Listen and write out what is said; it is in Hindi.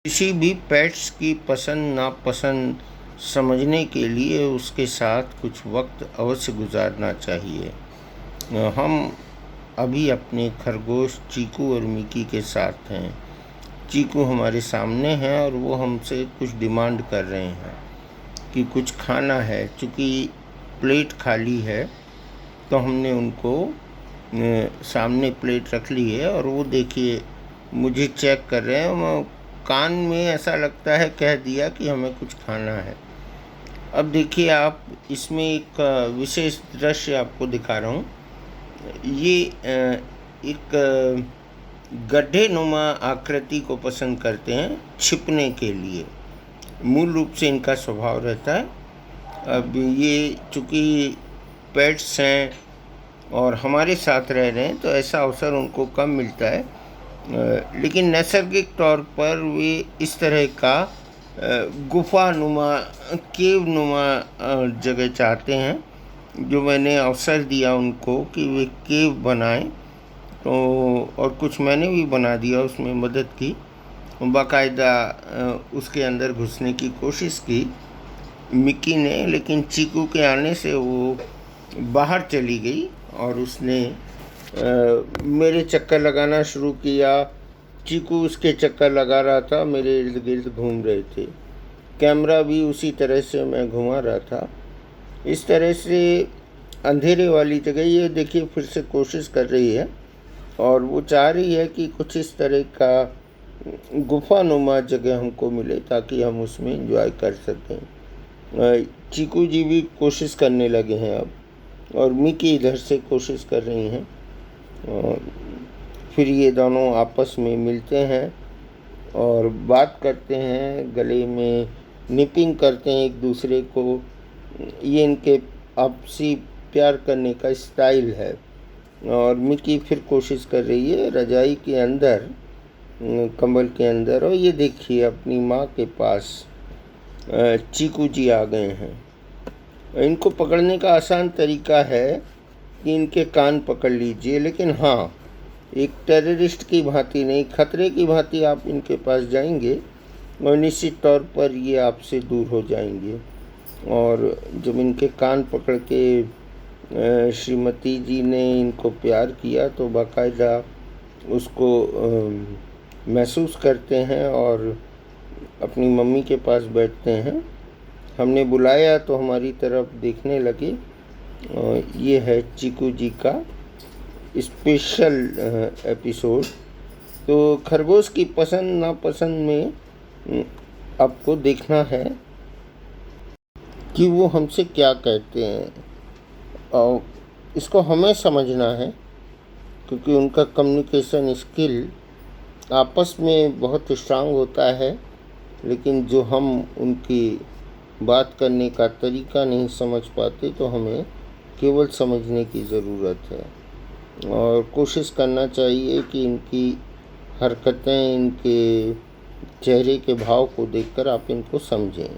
किसी भी पेट्स की पसंद नापसंद समझने के लिए उसके साथ कुछ वक्त अवश्य गुजारना चाहिए। हम अभी अपने खरगोश चीकू और मिकी के साथ हैं। चीकू हमारे सामने है और वो हमसे कुछ डिमांड कर रहे हैं कि कुछ खाना है। चूँकि प्लेट खाली है तो हमने उनको सामने प्लेट रख ली है और वो देखिए मुझे चेक कर रहे हैं। वो कान में ऐसा लगता है कह दिया कि हमें कुछ खाना है। अब देखिए आप इसमें एक विशेष दृश्य आपको दिखा रहा हूँ। ये एक गड्ढे नुमा आकृति को पसंद करते हैं छिपने के लिए। मूल रूप से इनका स्वभाव रहता है। अब ये चूँकि पेट्स हैं और हमारे साथ रह रहे हैं तो ऐसा अवसर उनको कम मिलता है, लेकिन नैसर्गिक तौर पर वे इस तरह का गुफा नुमा केव नुमा जगह चाहते हैं, जो मैंने अवसर दिया उनको कि वे केव बनाएं। तो और कुछ मैंने भी बना दिया, उसमें मदद की, बाकायदा उसके अंदर घुसने की कोशिश की मिक्की ने, लेकिन चीकू के आने से वो बाहर चली गई और उसने मेरे चक्कर लगाना शुरू किया। चीकू उसके चक्कर लगा रहा था, मेरे इर्द गिर्द घूम रहे थे। कैमरा भी उसी तरह से मैं घुमा रहा था। इस तरह से अंधेरे वाली जगह ये देखिए फिर से कोशिश कर रही है और वो चाह रही है कि कुछ इस तरह का गुफा नुमा जगह हमको मिले ताकि हम उसमें एंजॉय कर सकें। चीकू जी भी कोशिश करने लगे हैं अब, और मिकी इधर से कोशिश कर रही हैं। और फिर ये दोनों आपस में मिलते हैं और बात करते हैं, गले में निपिंग करते हैं एक दूसरे को। ये इनके आपसी प्यार करने का स्टाइल है। और मिकी फिर कोशिश कर रही है रजाई के अंदर, कंबल के अंदर। और ये देखिए अपनी माँ के पास चीकू जी आ गए हैं। इनको पकड़ने का आसान तरीका है कि इनके कान पकड़ लीजिए, लेकिन हाँ, एक टेररिस्ट की भांति नहीं, खतरे की भांति आप इनके पास जाएंगे और निश्चित तौर पर ये आपसे दूर हो जाएंगे। और जब इनके कान पकड़ के श्रीमती जी ने इनको प्यार किया तो बाकायदा उसको महसूस करते हैं और अपनी मम्मी के पास बैठते हैं। हमने बुलाया तो हमारी तरफ देखने लगे। ये है चीकू जी का स्पेशल एपिसोड। तो खरगोश की पसंद नापसंद में आपको देखना है कि वो हमसे क्या कहते हैं, और इसको हमें समझना है, क्योंकि उनका कम्युनिकेशन स्किल आपस में बहुत स्ट्रांग होता है, लेकिन जो हम उनकी बात करने का तरीका नहीं समझ पाते तो हमें केवल समझने की ज़रूरत है। और कोशिश करना चाहिए कि इनकी हरकतें, इनके चेहरे के भाव को देखकर आप इनको समझें।